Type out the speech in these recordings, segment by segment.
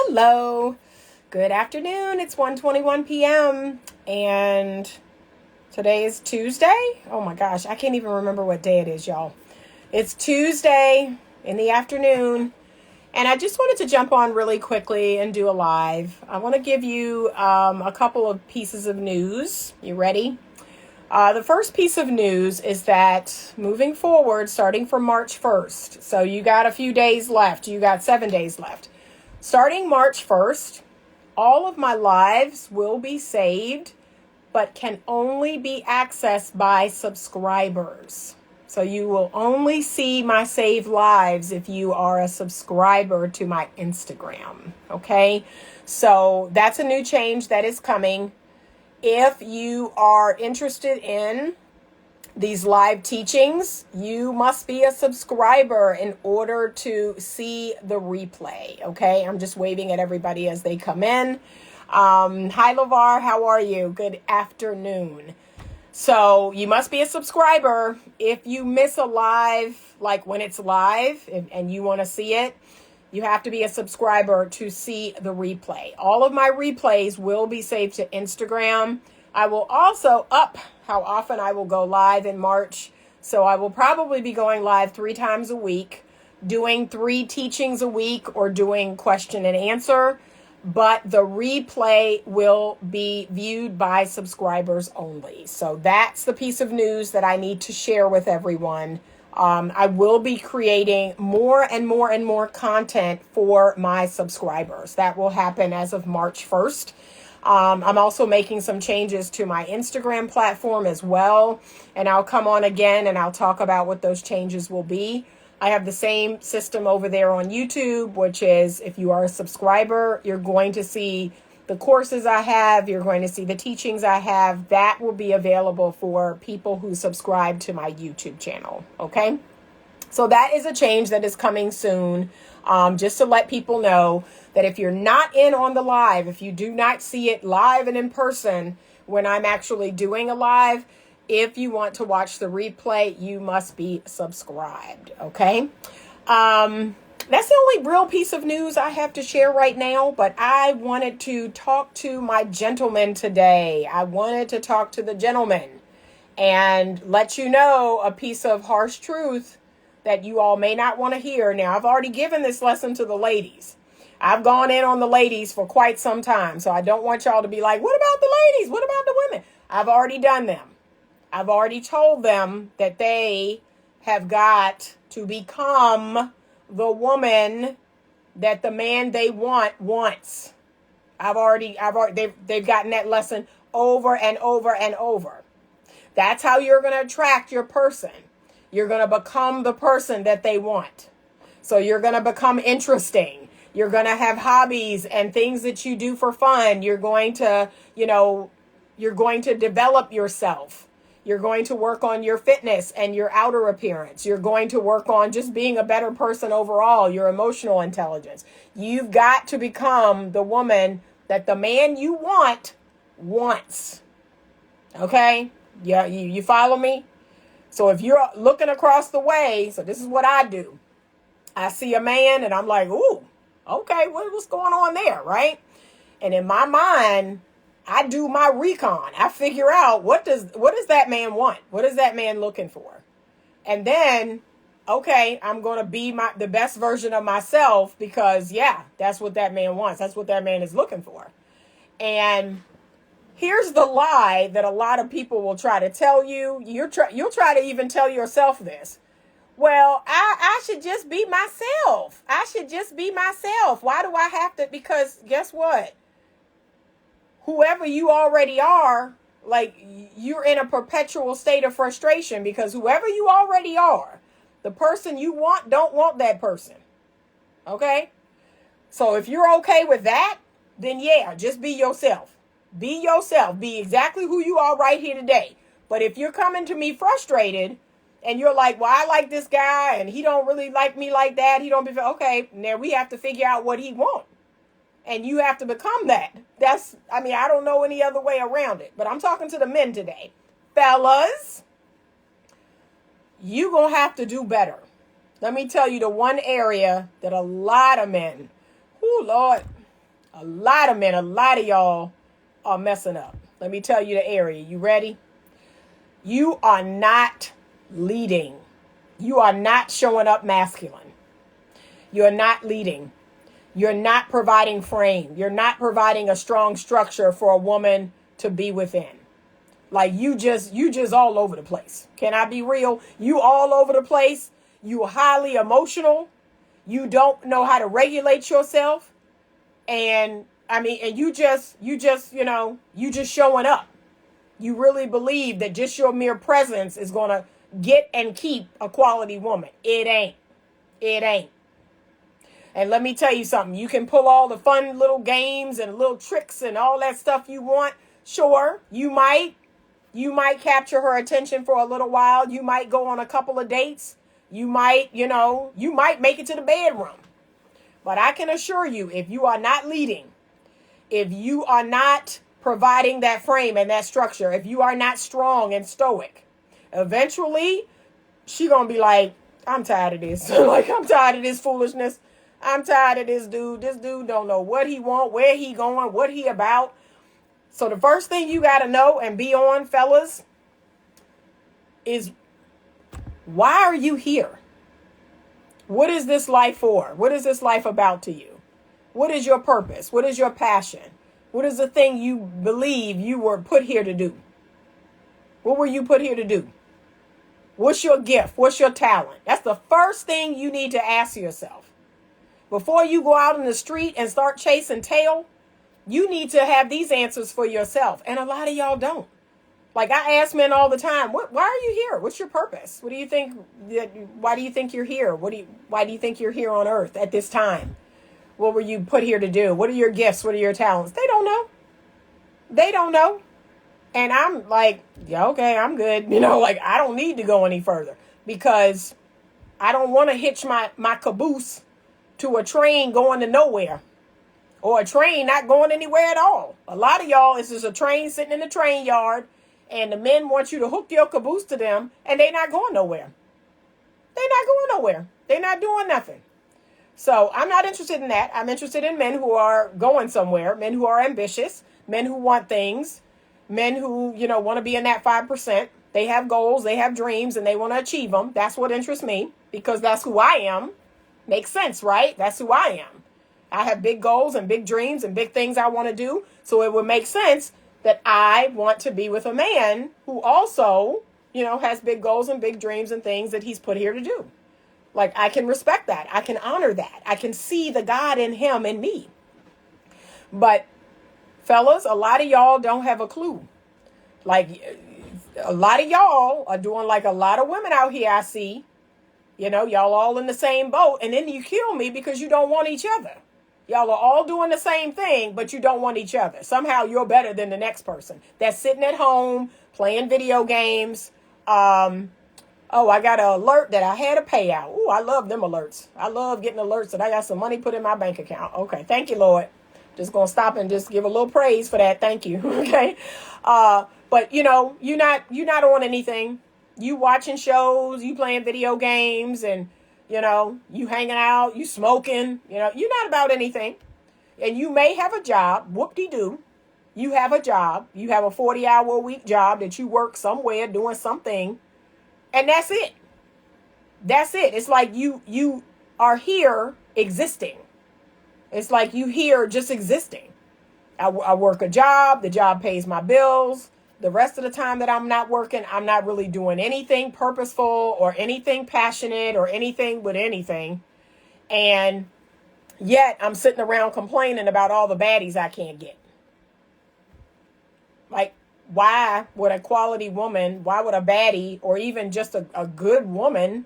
Hello. Good afternoon. It's 1:21 p.m. and today is Tuesday. Oh my gosh, I can't even remember what day it is, y'all. It's Tuesday in the afternoon, and I just wanted to jump on really quickly and do a live. I want to give you a couple of pieces of news. You ready? The first piece of news is that moving forward, starting from March 1st, so you got a few days left. You got 7 days left. Starting March 1st, all of my lives will be saved, but can only be accessed by subscribers. So you will only see my saved lives if you are a subscriber to my Instagram. Okay? So that's a new change that is coming. If you are interested in these live teachings, you must be a subscriber in order to see the replay. Okay, I'm just waving at everybody as they come in. Hi, LeVar, how are you? Good afternoon. So you must be a subscriber. If you miss a live, like when it's live and you want to see it, you have to be a subscriber to see the replay. All of my replays will be saved to Instagram. I will also up how often I will go live in March. So I will probably be going live 3 times a week, doing 3 teachings a week or doing question and answer. But the replay will be viewed by subscribers only. So that's the piece of news that I need to share with everyone. I will be creating more and more and more content for my subscribers. That will happen as of March 1st. I'm also making some changes to my Instagram platform as well. And I'll come on again and I'll talk about what those changes will be. I have the same system over there on YouTube, which is if you are a subscriber, you're going to see the courses I have. You're going to see the teachings I have. That will be available for people who subscribe to my YouTube channel. Okay. So that is a change that is coming soon. Just to let people know that if you're not in on the live, if you do not see it live and in person when I'm actually doing a live, if you want to watch the replay, you must be subscribed. Okay. That's the only real piece of news I have to share right now, but I wanted to talk to my gentleman today. I wanted to talk to the gentleman and let you know a piece of harsh truth that you all may not want to hear. Now, I've already given this lesson to the ladies. I've gone in on the ladies for quite some time, so I don't want y'all to be like, what about the ladies? What about the women? I've already done them. I've already told them that they have got to become the woman that the man they want wants. They've gotten that lesson over and over and over. That's how you're going to attract your person. You're going to become the person that they want. So you're going to become interesting. You're going to have hobbies and things that you do for fun. You're going to develop yourself. You're going to work on your fitness and your outer appearance. You're going to work on just being a better person overall, your emotional intelligence. You've got to become the woman that the man you want wants. Okay? Yeah, you follow me? So if you're looking across the way, so this is what I do. I see a man and I'm like, ooh, okay, what's going on there, right? And in my mind, I do my recon. I figure out what does that man want? What is that man looking for? And then, okay, I'm going to be the best version of myself because, yeah, that's what that man wants. That's what that man is looking for. And here's the lie that a lot of people will try to tell you. You'll try to even tell yourself this. Well, I should just be myself. I should just be myself. Why do I have to? Because guess what? Whoever you already are, like you're in a perpetual state of frustration because whoever you already are, the person you want don't want that person. Okay? So if you're okay with that, then yeah, just be yourself. Be yourself. Be exactly who you are right here today. But if you're coming to me frustrated and you're like, well, I like this guy and he don't really like me like that. He don't be okay. Now we have to figure out what he wants. And you have to become that. I don't know any other way around it. But I'm talking to the men today. Fellas, you gonna have to do better. Let me tell you the one area that a lot of men, oh Lord, A lot of men, a lot of y'all are messing up. Let me tell you the area. You ready? You are not leading. You are not showing up masculine. You're not leading. You're not providing frame. You're not providing a strong structure for a woman to be within. Like you just all over the place. Can I be real? You all over the place. You highly emotional. You don't know how to regulate yourself. And you just showing up. You really believe that just your mere presence is going to get and keep a quality woman. It ain't. It ain't. And let me tell you something. You can pull all the fun little games and little tricks and all that stuff you want. Sure, you might capture her attention for a little while. You might go on a couple of dates. You might make it to the bedroom. But I can assure you, if you are not leading, if you are not providing that frame and that structure, if you are not strong and stoic, eventually she gonna be like, I'm tired of this. Like, I'm tired of this foolishness. I'm tired of this dude. This dude don't know what he want, where he going, what he about. So the first thing you got to know and be on, fellas, is why are you here? What is this life for? What is this life about to you? What is your purpose? What is your passion? What is the thing you believe you were put here to do? What were you put here to do? What's your gift? What's your talent? That's the first thing you need to ask yourself. Before you go out in the street and start chasing tail, you need to have these answers for yourself. And a lot of y'all don't. Like, I ask men all the time, why are you here? What's your purpose? What do you think? Why do you think you're here? Why do you think you're here on earth at this time? What were you put here to do? What are your gifts? What are your talents? They don't know. They don't know. And I'm like, yeah, okay, I'm good. Like, I don't need to go any further because I don't want to hitch my caboose to a train going to nowhere or a train not going anywhere at all. A lot of y'all, it's just a train sitting in the train yard and the men want you to hook your caboose to them and they're not going nowhere. They're not going nowhere. They're not doing nothing. So I'm not interested in that. I'm interested in men who are going somewhere, men who are ambitious, men who want things, men who, want to be in that 5%. They have goals, they have dreams, and they want to achieve them. That's what interests me because that's who I am. Makes sense, right? That's who I am. I have big goals and big dreams and big things I want to do. So it would make sense that I want to be with a man who also, has big goals and big dreams and things that he's put here to do. Like, I can respect that. I can honor that. I can see the God in him and me. But fellas, a lot of y'all don't have a clue. Like, a lot of y'all are doing like a lot of women out here I see. Y'all all in the same boat. And then you kill me because you don't want each other. Y'all are all doing the same thing, but you don't want each other. Somehow you're better than the next person that's sitting at home playing video games. I got an alert that I had a payout. Ooh, I love them alerts. I love getting alerts that I got some money put in my bank account. Okay, thank you, Lord. Just going to stop and just give a little praise for that. Thank you. Okay. But you're not on anything. You watching shows, you playing video games, and, you hanging out, you smoking, you're not about anything. And you may have a job, whoop-de-doo. You have a job. You have a 40-hour-a-week job that you work somewhere doing something. And that's it. That's it. It's like you are here existing. It's like you here just existing. I work a job. The job pays my bills. The rest of the time that I'm not working, I'm not really doing anything purposeful or anything passionate or anything with anything. And yet I'm sitting around complaining about all the baddies I can't get. Like, why would a quality woman, why would a baddie or even just a good woman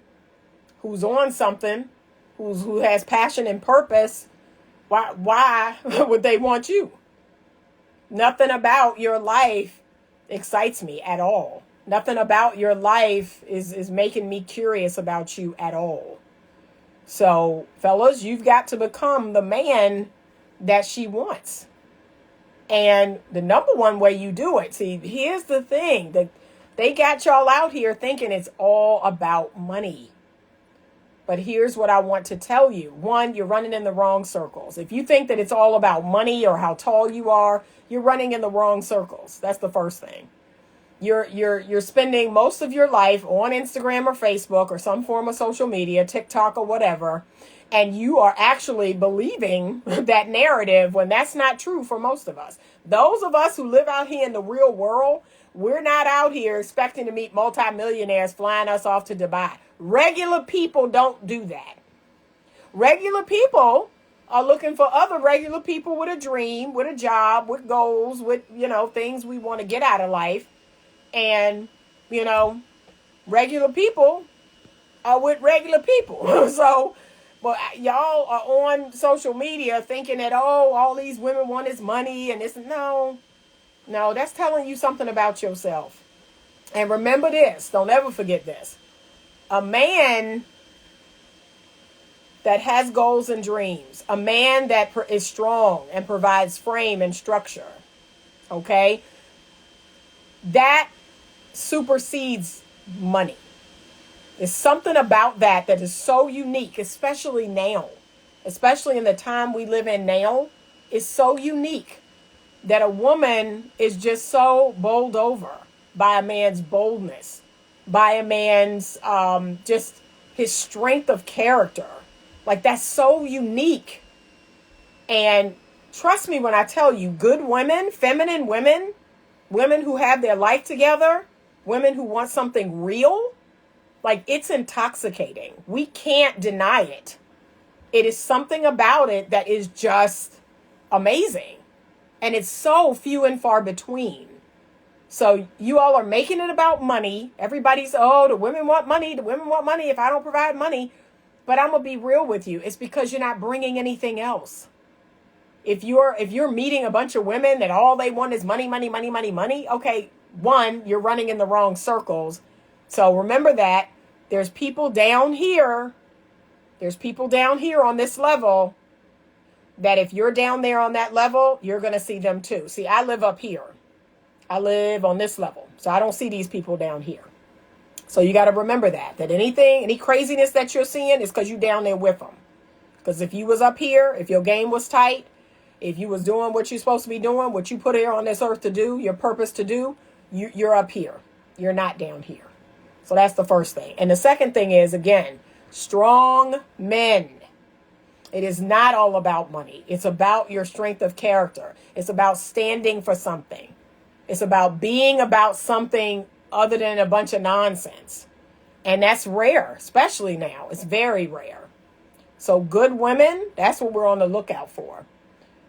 who's on something, who has passion and purpose, why would they want you? Nothing about your life excites me at all. Nothing about your life is making me curious about you at all. So, fellas, you've got to become the man that she wants. And the number one way you do it, see, here's the thing, that they got y'all out here thinking it's all about money. But here's what I want to tell you. One, you're running in the wrong circles. If you think that it's all about money or how tall you are, you're running in the wrong circles. That's the first thing. You're spending most of your life on Instagram or Facebook or some form of social media, TikTok or whatever, and you are actually believing that narrative when that's not true for most of us. Those of us who live out here in the real world, we're not out here expecting to meet multimillionaires flying us off to Dubai. Regular people don't do that. Regular people are looking for other regular people with a dream, with a job, with goals, with, things we want to get out of life. And, regular people are with regular people. So, but y'all are on social media thinking that, all these women want is money and this. No, that's telling you something about yourself. And remember this, don't ever forget this. A man that has goals and dreams, a man that is strong and provides frame and structure, okay, that supersedes money. There's something about that is so unique, especially now, especially in the time we live in now, is so unique that a woman is just so bowled over by a man's boldness, by a man's just his strength of character. Like, that's so unique. And trust me when I tell you, good women, feminine women, women who have their life together, women who want something real, like, it's intoxicating. We can't deny it. It is something about it that is just amazing. And it's so few and far between. So you all are making it about money. Everybody's, the women want money. The women want money if I don't provide money. But I'm going to be real with you. It's because you're not bringing anything else. If you're meeting a bunch of women that all they want is money, money, money, money, money. Okay, one, you're running in the wrong circles. So remember that there's people down here. There's people down here on this level that if you're down there on that level, you're going to see them too. See, I live up here. I live on this level. So I don't see these people down here. So you got to remember that any craziness that you're seeing is because you're down there with them. Because if you was up here, if your game was tight, if you was doing what you're supposed to be doing, what you put here on this earth to do, your purpose to do, you're up here. You're not down here. So that's the first thing. And the second thing is, again, strong men. It is not all about money. It's about your strength of character. It's about standing for something. It's about being about something other than a bunch of nonsense. And that's rare, especially now. It's very rare. So good women, that's what we're on the lookout for.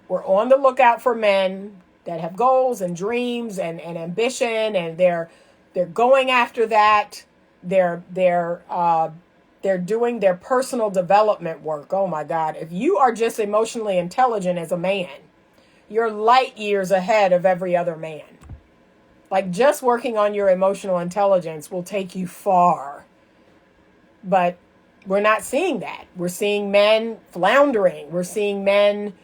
We're on the lookout for men that have goals and dreams and ambition, and they're going after that. They're doing their personal development work. Oh my God. If you are just emotionally intelligent as a man, you're light years ahead of every other man. Like, just working on your emotional intelligence will take you far. But we're not seeing that. We're seeing men floundering. We're seeing men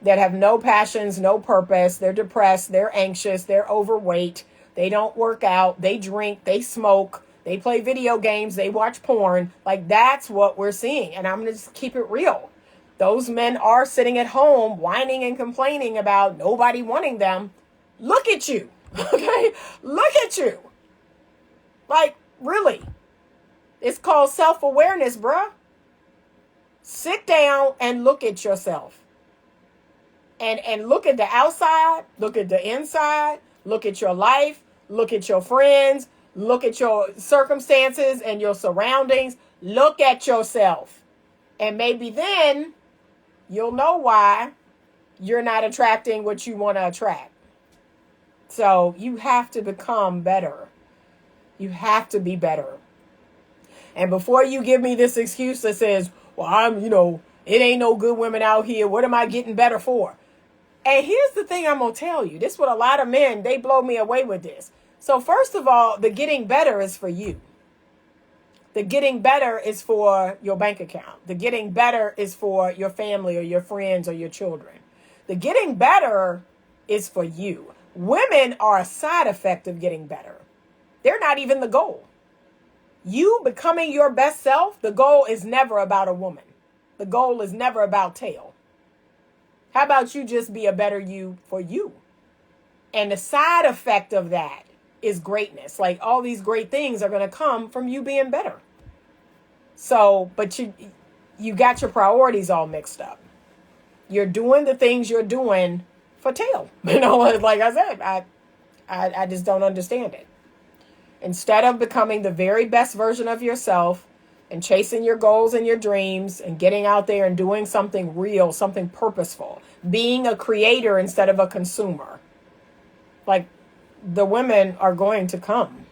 that have no passions, no purpose. They're depressed. They're anxious. They're overweight. They don't work out. They drink. They smoke. They play video games. They watch porn. Like, that's what we're seeing. And I'm going to just keep it real. Those men are sitting at home whining and complaining about nobody wanting them. Look at you. Okay? Look at you. Like, really. It's called self-awareness, bruh. Sit down and look at yourself. And look at the outside. Look at the inside. Look at your life. Look at your friends. Look at your circumstances and your surroundings. Look at yourself. And maybe then you'll know why you're not attracting what you want to attract. So you have to become better. You have to be better. And before you give me this excuse that says, well, it ain't no good women out here. What am I getting better for? And here's the thing I'm going to tell you. This is what a lot of men, they blow me away with this. So first of all, the getting better is for you. The getting better is for your bank account. The getting better is for your family or your friends or your children. The getting better is for you. Women are a side effect of getting better. They're not even the goal. You becoming your best self, the goal is never about a woman. The goal is never about tail. How about you just be a better you for you? And the side effect of that is greatness. Like all these great things are going to come from you being better. So, but you got your priorities all mixed up. You're doing the things you're doing for tail. You know, like I said, I just don't understand it. Instead of becoming the very best version of yourself and chasing your goals and your dreams and getting out there and doing something real, something purposeful, being a creator instead of a consumer. Like, the women are going to come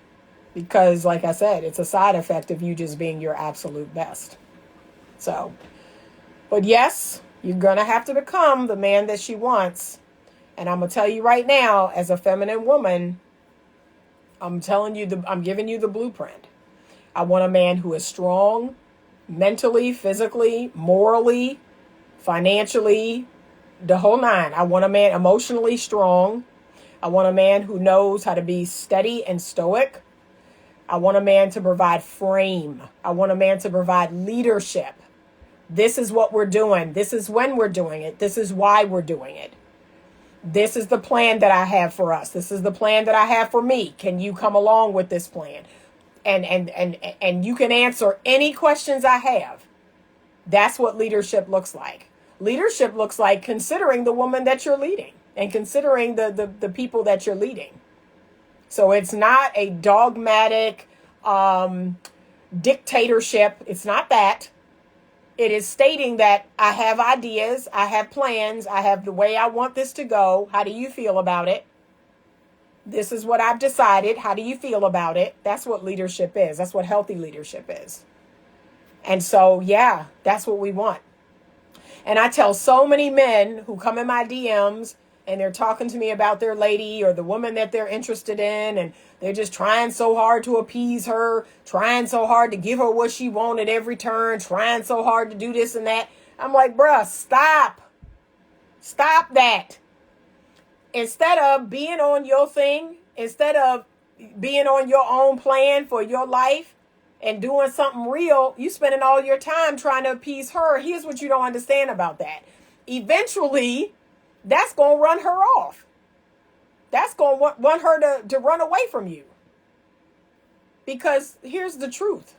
because, like I said, it's a side effect of you just being your absolute best. So, but yes, you're going to have to become the man that she wants. And I'm going to tell you right now, as a feminine woman, I'm giving you the blueprint. I want a man who is strong, mentally, physically, morally, financially, the whole nine. I want a man emotionally strong. I want a man who knows how to be steady and stoic. I want a man to provide frame. I want a man to provide leadership. This is what we're doing. This is when we're doing it. This is why we're doing it. This is the plan that I have for us. This is the plan that I have for me. Can you come along with this plan? And you can answer any questions I have. That's what leadership looks like. Leadership looks like considering the woman that you're leading and considering the people that you're leading. So it's not a dogmatic dictatorship. It's not that. It is stating that I have ideas, I have plans, I have the way I want this to go. How do you feel about it? This is what I've decided. How do you feel about it? That's what leadership is. That's what healthy leadership is. And so, yeah, that's what we want. And I tell so many men who come in my DMs and they're talking to me about their lady or the woman that they're interested in, and they're just trying so hard to appease her, trying so hard to give her what she wanted every turn, trying so hard to do this and that. I'm like, bruh, stop. Stop that. Instead of being on your thing, instead of being on your own plan for your life and doing something real, you spending all your time trying to appease her. Here's what you don't understand about that. Eventually, that's going to run her off. That's going to want her to run away from you. Because here's the truth.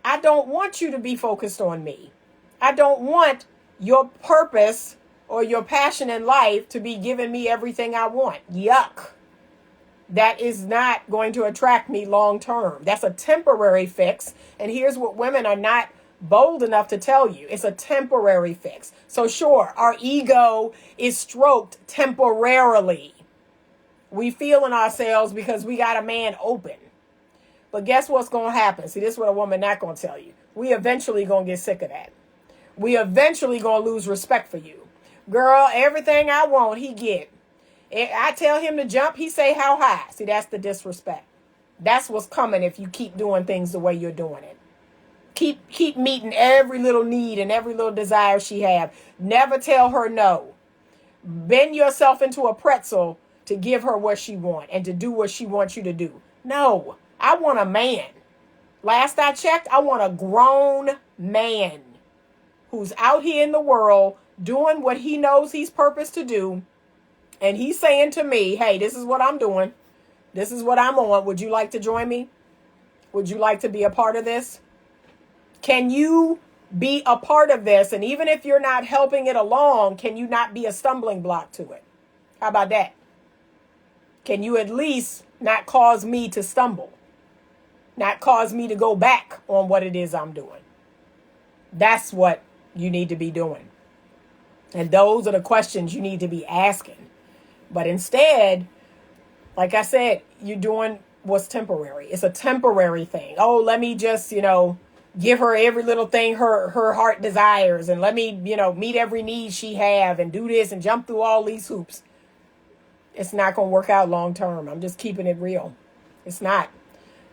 I don't want you to be focused on me. I don't want your purpose or your passion in life to be giving me everything I want. Yuck. That is not going to attract me long term. That's a temporary fix. And here's what women are not bold enough to tell you. It's a temporary fix. So sure, our ego is stroked temporarily. We feeling ourselves because we got a man open. But guess what's going to happen? See, this is what a woman not going to tell you. We eventually going to get sick of that. We eventually going to lose respect for you. Girl, everything I want, he get. I tell him to jump, he say how high. See, that's the disrespect. That's what's coming if you keep doing things the way you're doing it. Keep meeting every little need and every little desire she have. Never tell her no. Bend yourself into a pretzel to give her what she want and to do what she wants you to do. No, I want a man. Last I checked, I want a grown man who's out here in the world doing what he knows he's purposed to do. And he's saying to me, hey, this is what I'm doing. This is what I'm on. Would you like to join me? Would you like to be a part of this? Can you be a part of this? And even if you're not helping it along, can you not be a stumbling block to it? How about that? Can you at least not cause me to stumble? Not cause me to go back on what it is I'm doing? That's what you need to be doing. And those are the questions you need to be asking. But instead, like I said, you're doing what's temporary. It's a temporary thing. Oh, let me just, give her every little thing her heart desires. And let me, meet every need she have and do this and jump through all these hoops. It's not going to work out long term. I'm just keeping it real. It's not.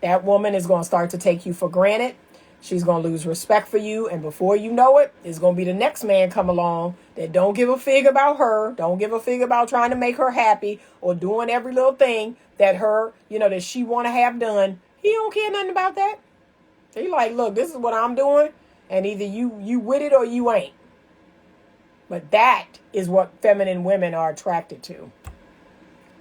That woman is going to start to take you for granted. She's going to lose respect for you. And before you know it, it's going to be the next man come along that don't give a fig about her. Don't give a fig about trying to make her happy or doing every little thing that her, that she want to have done. He don't care nothing about that. He like, look, this is what I'm doing, and either you with it or you ain't. But that is what feminine women are attracted to.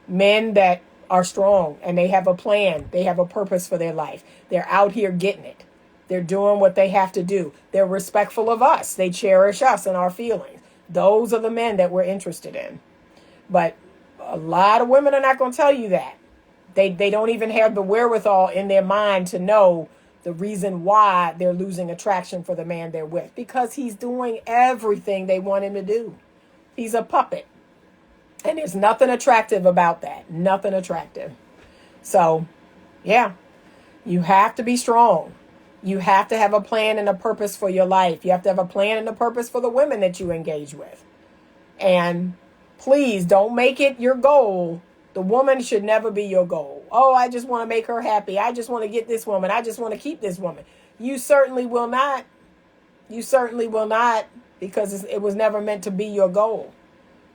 Men that are strong and they have a plan. They have a purpose for their life. They're out here getting it. They're doing what they have to do. They're respectful of us. They cherish us and our feelings. Those are the men that we're interested in. But a lot of women are not going to tell you that. They don't even have the wherewithal in their mind to know the reason why they're losing attraction for the man they're with. Because he's doing everything they want him to do. He's a puppet. And there's nothing attractive about that. Nothing attractive. So, yeah, you have to be strong. You have to have a plan and a purpose for your life. You have to have a plan and a purpose for the women that you engage with. And please don't make it your goal. The woman should never be your goal. Oh, I just want to make her happy. I just want to get this woman. I just want to keep this woman. You certainly will not. You certainly will not, because it was never meant to be your goal.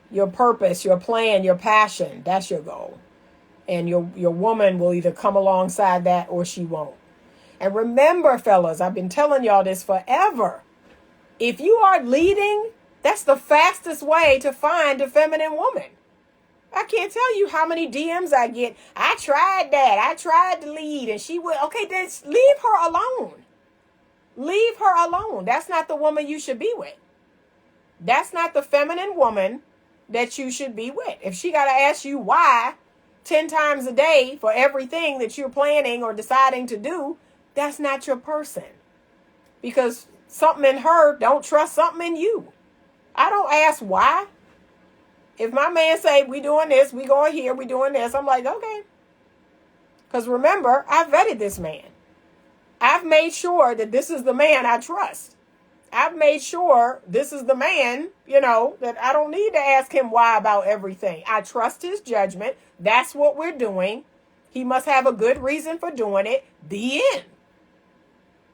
Your purpose, your plan, your passion, that's your goal. And your woman will either come alongside that or she won't. And remember, fellas, I've been telling y'all this forever. If you are leading, that's the fastest way to find a feminine woman. I can't tell you how many DMs I get. I tried that. I tried to lead and she would. Okay, then leave her alone. Leave her alone. That's not the woman you should be with. That's not the feminine woman that you should be with. If she got to ask you why 10 times a day for everything that you're planning or deciding to do, that's not your person. Because something in her don't trust something in you. I don't ask why. If my man say, we doing this, we going here, we doing this, I'm like, okay. Because remember, I vetted this man. I've made sure that this is the man I trust. I've made sure this is the man, that I don't need to ask him why about everything. I trust his judgment. That's what we're doing. He must have a good reason for doing it. The end.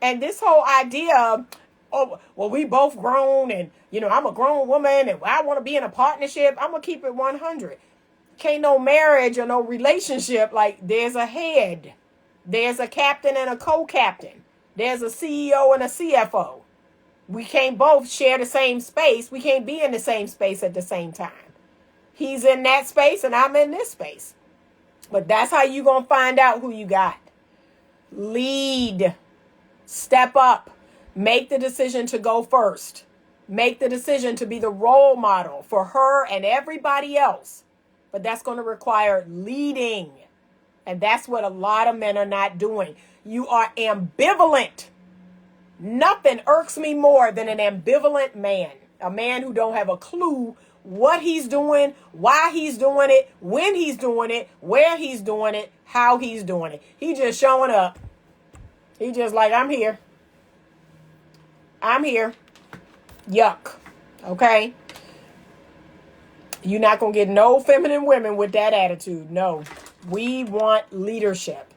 And this whole idea of, oh, well, we both grown and, I'm a grown woman and I want to be in a partnership. I'm going to keep it 100. Can't no marriage or no relationship. Like, there's a head. There's a captain and a co-captain. There's a CEO and a CFO. We can't both share the same space. We can't be in the same space at the same time. He's in that space and I'm in this space. But that's how you going to find out who you got. Lead. Step up. Make the decision to go first. Make the decision to be the role model for her and everybody else. But that's going to require leading. And that's what a lot of men are not doing. You are ambivalent. Nothing irks me more than an ambivalent man. A man who don't have a clue what he's doing, why he's doing it, when he's doing it, where he's doing it, how he's doing it. He just showing up. He just like, I'm here. I'm here. Yuck. Okay? You're not going to get no feminine women with that attitude. No. We want leadership.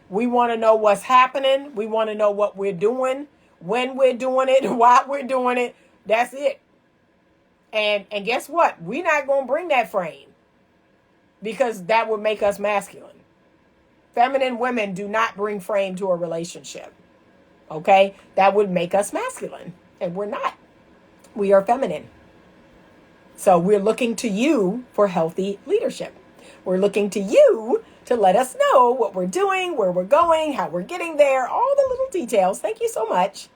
We want to know what's happening. We want to know what we're doing, when we're doing it, why we're doing it. That's it. And guess what? We're not going to bring that frame because that would make us masculine. Feminine women do not bring frame to a relationship. Okay? That would make us masculine. And we're not. We are feminine. So we're looking to you for healthy leadership. We're looking to you to let us know what we're doing, where we're going, how we're getting there, all the little details. Thank you so much.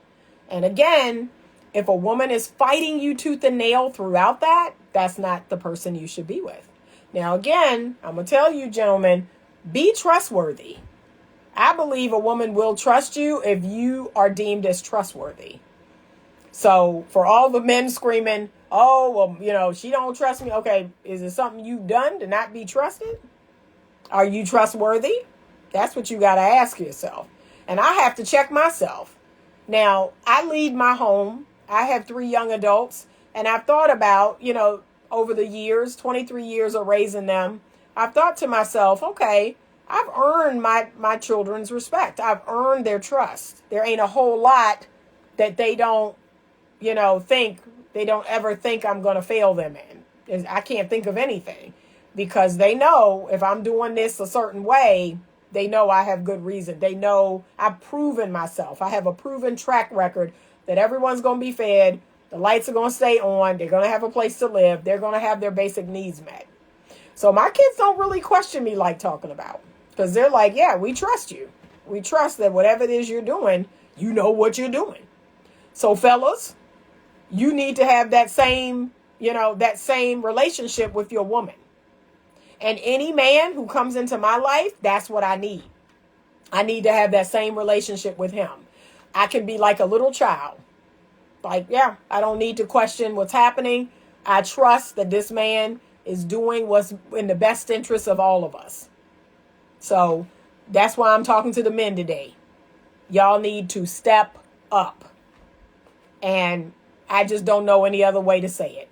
And again, if a woman is fighting you tooth and nail throughout that, that's not the person you should be with. Now, again, I'm going to tell you, gentlemen, be trustworthy. I believe a woman will trust you if you are deemed as trustworthy. So for all the men screaming, oh, well, she don't trust me. Okay, is it something you've done to not be trusted? Are you trustworthy? That's what you got to ask yourself. And I have to check myself. Now, I lead my home. I have 3 young adults. And I've thought about, over the years, 23 years of raising them, I've thought to myself, okay, I've earned my children's respect. I've earned their trust. There ain't a whole lot that they don't, they don't ever think I'm going to fail them in. I can't think of anything because they know if I'm doing this a certain way, they know I have good reason. They know I've proven myself. I have a proven track record that everyone's going to be fed. The lights are going to stay on. They're going to have a place to live. They're going to have their basic needs met. So my kids don't really question me like talking about, because they're like, yeah, we trust you. We trust that whatever it is you're doing, you know what you're doing. So fellas, you need to have that same relationship with your woman. And any man who comes into my life, that's what I need. I need to have that same relationship with him. I can be like a little child. Like, yeah, I don't need to question what's happening. I trust that this man is doing what's in the best interest of all of us. So that's why I'm talking to the men today. Y'all need to step up. And I just don't know any other way to say it.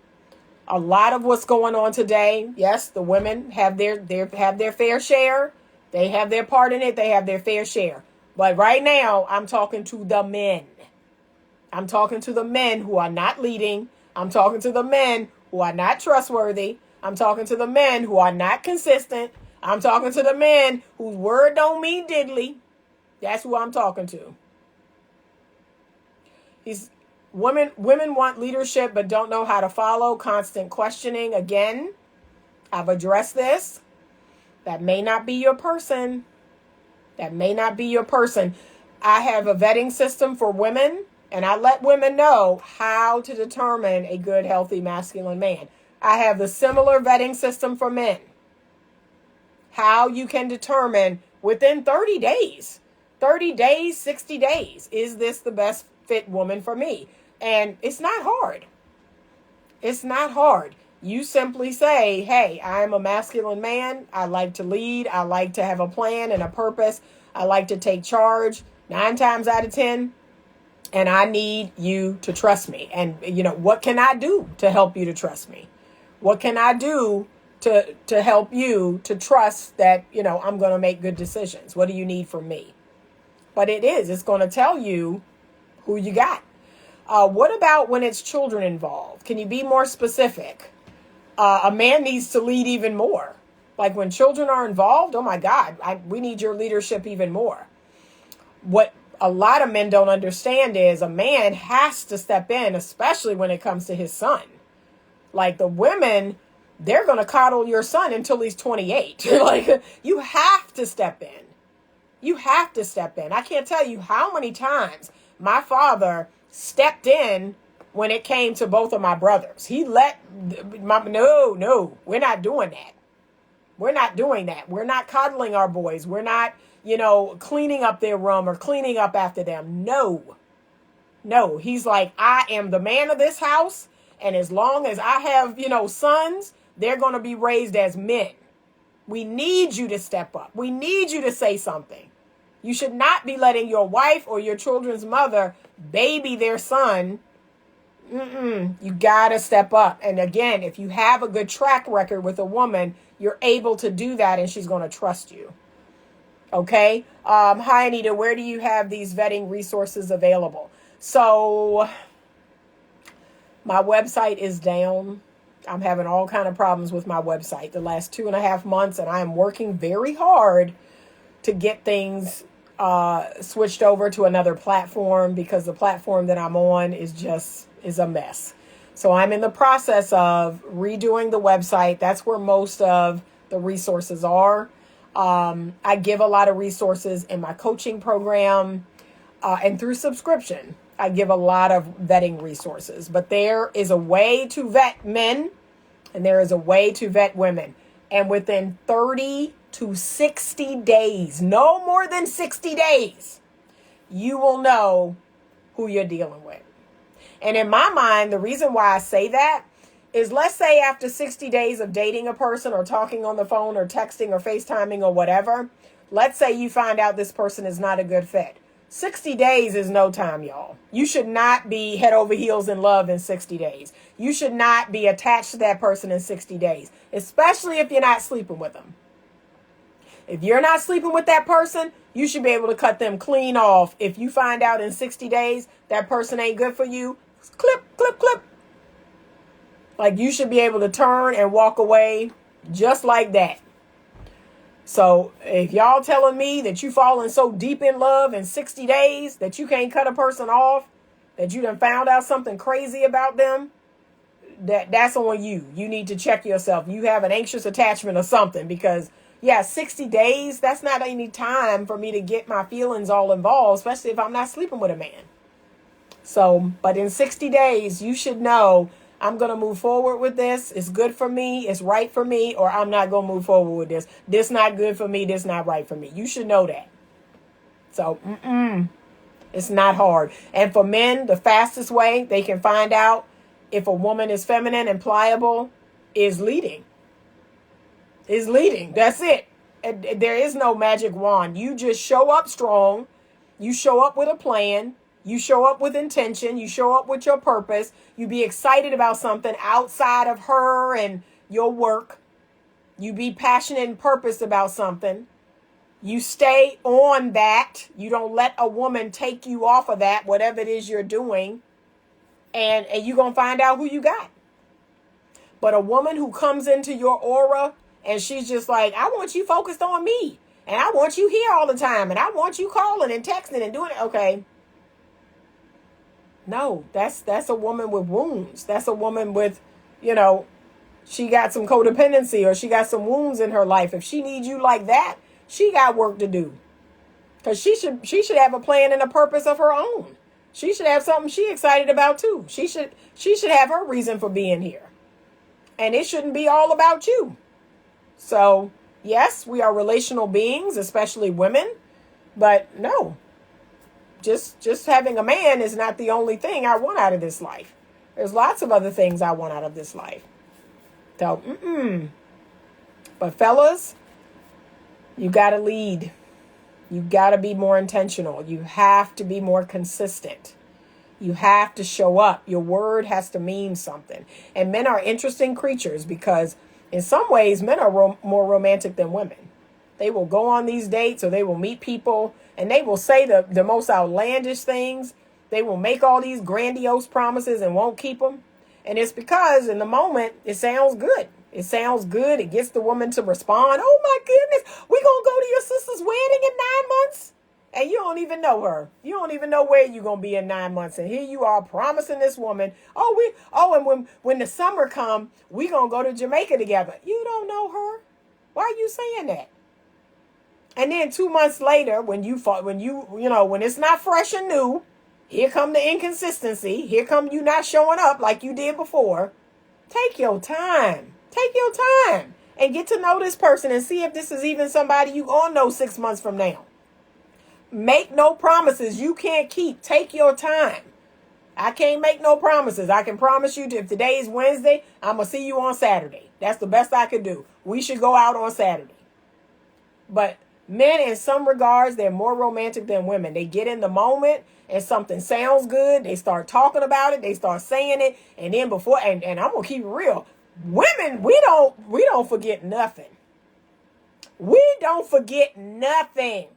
A lot of what's going on today, yes, the women have their fair share. They have their part in it. They have their fair share. But right now, I'm talking to the men. I'm talking to the men who are not leading. I'm talking to the men who are not trustworthy. I'm talking to the men who are not consistent. I'm talking to the men whose word don't mean diddly. That's who I'm talking to. Women want leadership but don't know how to follow. Constant questioning. Again, I've addressed this. That may not be your person. That may not be your person. I have a vetting system for women, and I let women know how to determine a good, healthy, masculine man. I have the similar vetting system for men. How you can determine within 30 days, 60 days, is this the best fit woman for me? And it's not hard. It's not hard. You simply say, hey, I'm a masculine man. I like to lead. I like to have a plan and a purpose. I like to take charge 9 times out of 10. And I need you to trust me. And, what can I do to help you to trust me? What can I do to help you to trust that, I'm going to make good decisions? What do you need from me? But it's going to tell you who you got. What about when it's children involved? Can you be more specific? A man needs to lead even more. Like when children are involved, oh my God, we need your leadership even more. What a lot of men don't understand is a man has to step in, especially when it comes to his son. Like the women, they're going to coddle your son until he's 28. Like you have to step in. You have to step in. I can't tell you how many times my father stepped in when it came to both of my brothers. He no, we're not doing that. We're not doing that. We're not coddling our boys. We're not, cleaning up their room or cleaning up after them. No, he's like, I am the man of this house. And as long as I have, sons, they're going to be raised as men. We need you to step up. We need you to say something. You should not be letting your wife or your children's mother baby their son. You got to step up. And again, if you have a good track record with a woman, you're able to do that and she's going to trust you. Okay. Hi, Anita. Where do you have these vetting resources available? So my website is down. I'm having all kind of problems with my website the last 2.5 months, and I am working very hard to get things switched over to another platform because the platform that I'm on is a mess. So I'm in the process of redoing the website. That's where most of the resources are. I give a lot of resources in my coaching program and through subscription. I give a lot of vetting resources, but there is a way to vet men and there is a way to vet women. And within 30 to 60 days, no more than 60 days, you will know who you're dealing with. And in my mind, the reason why I say that is, let's say after 60 days of dating a person or talking on the phone or texting or FaceTiming or whatever, let's say you find out this person is not a good fit. 60 days is no time, y'all. You should not be head over heels in love in 60 days. You should not be attached to that person in 60 days, especially if you're not sleeping with them. If you're not sleeping with that person, you should be able to cut them clean off. If you find out in 60 days that person ain't good for you, clip, clip, clip. Like you should be able to turn and walk away just like that. So if y'all telling me that you falling so deep in love in 60 days that you can't cut a person off, that you done found out something crazy about them, that's on you. You need to check yourself. You have an anxious attachment or something, because 60 days, that's not any time for me to get my feelings all involved, especially if I'm not sleeping with a man. So, but in 60 days, you should know I'm going to move forward with this. It's good for me. It's right for me, or I'm not going to move forward with this. This not good for me. This not right for me. You should know that. So, it's not hard. And for men, the fastest way they can find out if a woman is feminine and pliable is leading. That's it. There is no magic wand. You just show up strong. You show up with a plan. You show up with intention. You show up with your purpose. You be excited about something outside of her and your work. You be passionate and purpose about something. You stay on that. You don't let a woman take you off of that, whatever it is you're doing. And you're going to find out who you got. But a woman who comes into your aura and she's just like, I want you focused on me. And I want you here all the time. And I want you calling and texting and doing it. Okay. No, that's a woman with wounds. That's a woman with, she got some codependency or she got some wounds in her life. If she needs you like that, she got work to do. Because she should have a plan and a purpose of her own. She should have something she's excited about too. She should have her reason for being here. And it shouldn't be all about you. So, yes, we are relational beings, especially women. But no, just having a man is not the only thing I want out of this life. There's lots of other things I want out of this life. So, But fellas, you got to lead. You got to be more intentional. You have to be more consistent. You have to show up. Your word has to mean something. And men are interesting creatures because in some ways, men are more romantic than women. They will go on these dates or they will meet people and they will say the most outlandish things. They will make all these grandiose promises and won't keep them. And it's because in the moment, it sounds good. It sounds good. It gets the woman to respond. Oh, my goodness, we're going to go to your sister's wedding in 9 months. And you don't even know her. You don't even know where you're going to be in 9 months. And here you are promising this woman, and when the summer come, we going to go to Jamaica together. You don't know her. Why are you saying that? And then 2 months later, when it's not fresh and new, here come the inconsistency. Here come you not showing up like you did before. Take your time. Take your time and get to know this person and see if this is even somebody you gonna know 6 months from now. Make no promises you can't keep. Take your time. I can't make no promises. I can promise you if today's Wednesday, I'm going to see you on Saturday. That's the best I could do. We should go out on Saturday. But men, in some regards, they're more romantic than women. They get in the moment and something sounds good. They start talking about it. They start saying it. And then and I'm going to keep it real. Women, we don't forget nothing. We don't forget nothing.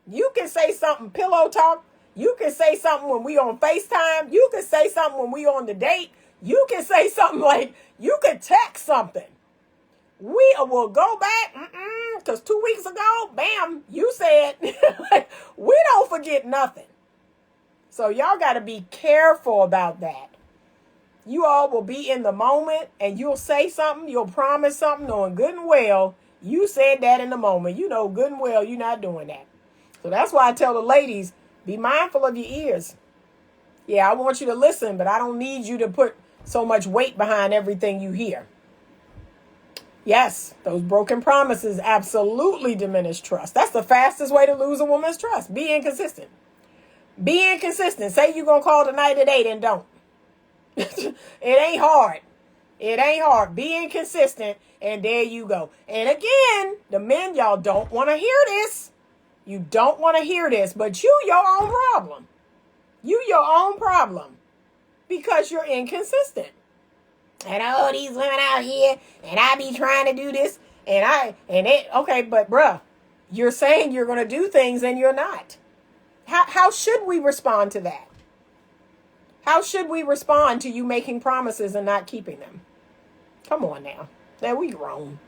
You can say something pillow talk. You can say something when we on FaceTime. You can say something when we on the date. You can say something like, you can text something. We will go back, because 2 weeks ago, bam, you said, we don't forget nothing. So y'all got to be careful about that. You all will be in the moment and you'll say something, you'll promise something, knowing good and well, you said that in the moment. You know good and well you're not doing that. So that's why I tell the ladies, be mindful of your ears. Yeah, I want you to listen, but I don't need you to put so much weight behind everything you hear. Yes, those broken promises absolutely diminish trust. That's the fastest way to lose a woman's trust. Be inconsistent. Be inconsistent. Say you're going to call tonight at 8 and don't. It ain't hard. It ain't hard. Be inconsistent, and there you go. And again, the men, y'all don't want to hear this. You don't want to hear this, but you your own problem. You your own problem because you're inconsistent. And these women out here, and I be trying to do this, okay, but bruh, you're saying you're going to do things and you're not. How should we respond to that? How should we respond to you making promises and not keeping them? Come on now. Now we grown.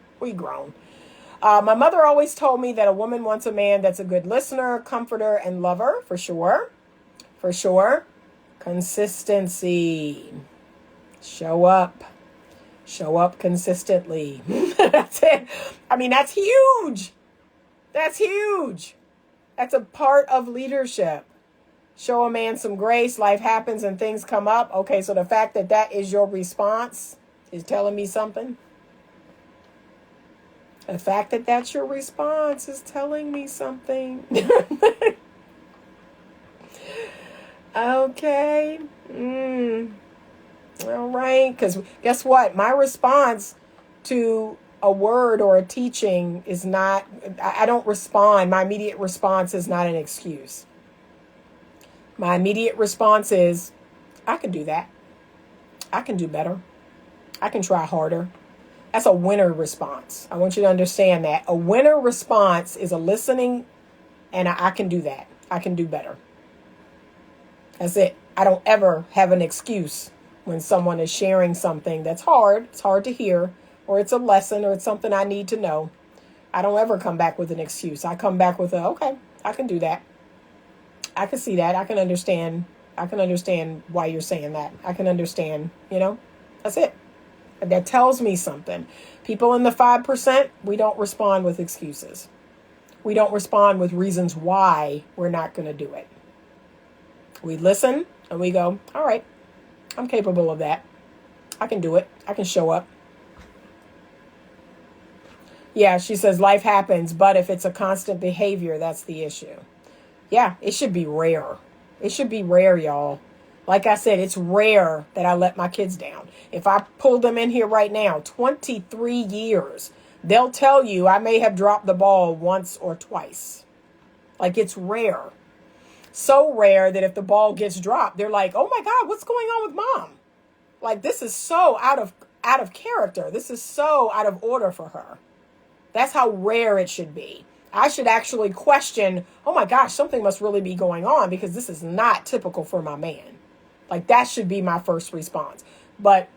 My mother always told me that a woman wants a man that's a good listener, comforter, and lover, for sure. For sure. Consistency. Show up. Show up consistently. That's it. I mean, that's huge. That's huge. That's a part of leadership. Show a man some grace. Life happens and things come up. Okay, so the fact that that is your response is telling me something. The fact that that's your response is telling me something. Okay. All right. Because guess what? My response to a word or a teaching is not, I don't respond. My immediate response is not an excuse. My immediate response is, I can do that. I can do better. I can try harder. That's a winner response. I want you to understand that. A winner response is a listening and I can do that. I can do better. That's it. I don't ever have an excuse when someone is sharing something that's hard. It's hard to hear, or it's a lesson, or it's something I need to know. I don't ever come back with an excuse. I come back with okay, I can do that. I can see that. I can understand. I can understand why you're saying that. I can understand, that's it. That tells me something. People in the 5%, we don't respond with excuses. We don't respond with reasons why we're not going to do it. We listen and we go, all right, I'm capable of that. I can do it. I can show up. Yeah, she says life happens, but if it's a constant behavior, that's the issue. Yeah, it should be rare. It should be rare, y'all. Like I said, it's rare that I let my kids down. If I pull them in here right now, 23 years, they'll tell you I may have dropped the ball once or twice. Like, it's rare. So rare that if the ball gets dropped, they're like, oh my God, what's going on with mom? Like, this is so out of character. This is so out of order for her. That's how rare it should be. I should actually question, oh my gosh, something must really be going on because this is not typical for my man. Like, that should be my first response. But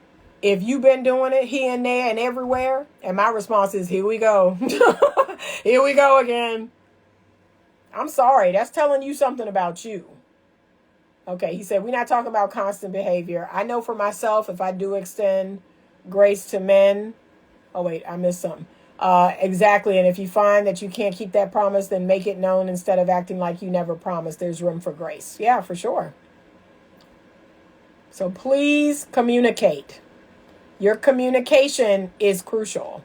if you've been doing it here and there and everywhere, and my response is, here we go. Here we go again. I'm sorry. That's telling you something about you. Okay, he said, we're not talking about constant behavior. I know for myself, if I do extend grace to men. Oh, wait, I missed something. Exactly. And if you find that you can't keep that promise, then make it known instead of acting like you never promised. There's room for grace. Yeah, for sure. So please communicate. Your communication is crucial.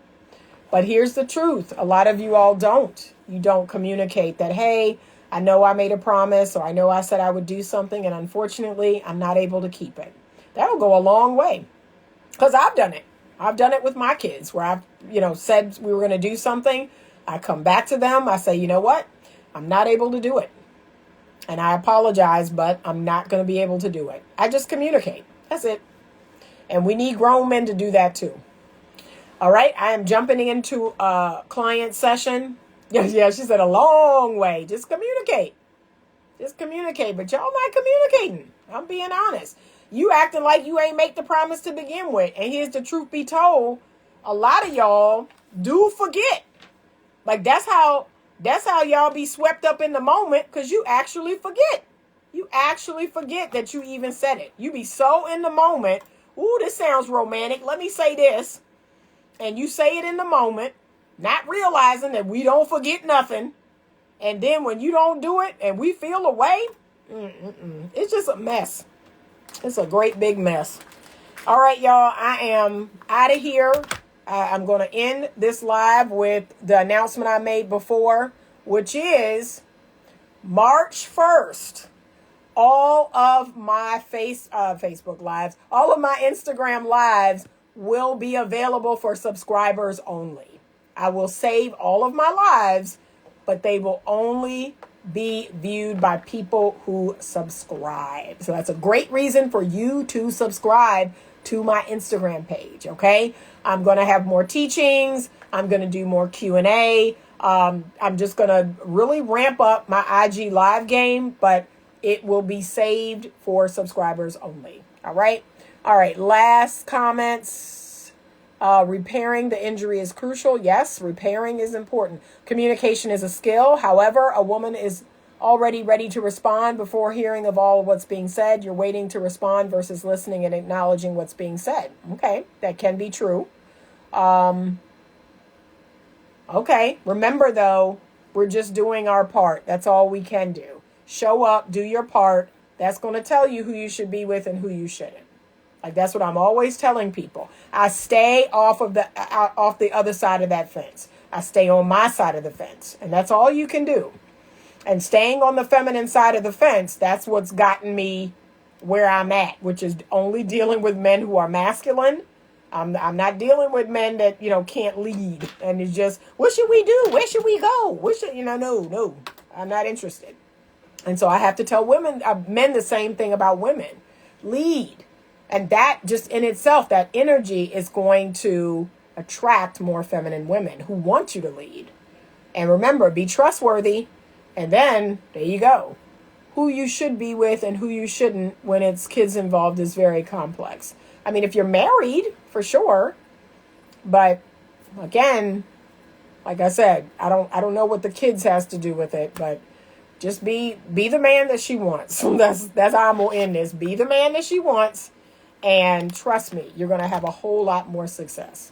But here's the truth. A lot of you all don't. You don't communicate that, hey, I know I made a promise, or I know I said I would do something, and unfortunately, I'm not able to keep it. That'll go a long way. Because I've done it. I've done it with my kids where I've, said we were going to do something. I come back to them. I say, you know what? I'm not able to do it. And I apologize, but I'm not going to be able to do it. I just communicate. That's it. And we need grown men to do that too. All right. I am jumping into a client session. Yeah, she said a long way. Just communicate. Just communicate. But y'all not communicating. I'm being honest. You acting like you ain't make the promise to begin with. And here's the truth be told. A lot of y'all do forget. Like that's how y'all be swept up in the moment because you actually forget. You actually forget that you even said it. You be so in the moment. Ooh, this sounds romantic. Let me say this. And you say it in the moment, not realizing that we don't forget nothing. And then when you don't do it and we feel away, it's just a mess. It's a great big mess. All right, y'all, I am out of here. I'm going to end this live with the announcement I made before, which is March 1st. All of my Facebook lives, all of my Instagram lives will be available for subscribers only. I will save all of my lives, but they will only be viewed by people who subscribe. So that's a great reason for you to subscribe to my Instagram page, okay? I'm going to have more teachings. I'm going to do more Q&A. I'm just going to really ramp up my IG live game, but it will be saved for subscribers only. All right. All right. Last comments. Repairing the injury is crucial. Yes, repairing is important. Communication is a skill. However, a woman is already ready to respond before hearing of all of what's being said. You're waiting to respond versus listening and acknowledging what's being said. Okay, that can be true. Okay, remember though, we're just doing our part. That's all we can do. Show up, do your part. That's going to tell you who you should be with and who you shouldn't. Like, that's what I'm always telling people. I stay off the other side of that fence. I stay on my side of the fence. And that's all you can do. And staying on the feminine side of the fence, that's what's gotten me where I'm at, which is only dealing with men who are masculine. I'm not dealing with men that, can't lead. And it's just, what should we do? Where should we go? No, I'm not interested. And so I have to tell men the same thing about women. Lead. And that just in itself, that energy is going to attract more feminine women who want you to lead. And remember, be trustworthy. And then there you go. Who you should be with and who you shouldn't when it's kids involved is very complex. I mean, if you're married, for sure. But again, like I said, I don't know what the kids has to do with it, but just be the man that she wants. That's how I'm gonna end this. Be the man that she wants, and trust me, you're gonna have a whole lot more success.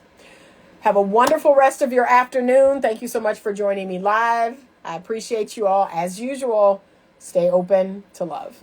Have a wonderful rest of your afternoon. Thank you so much for joining me live. I appreciate you all. As usual, stay open to love.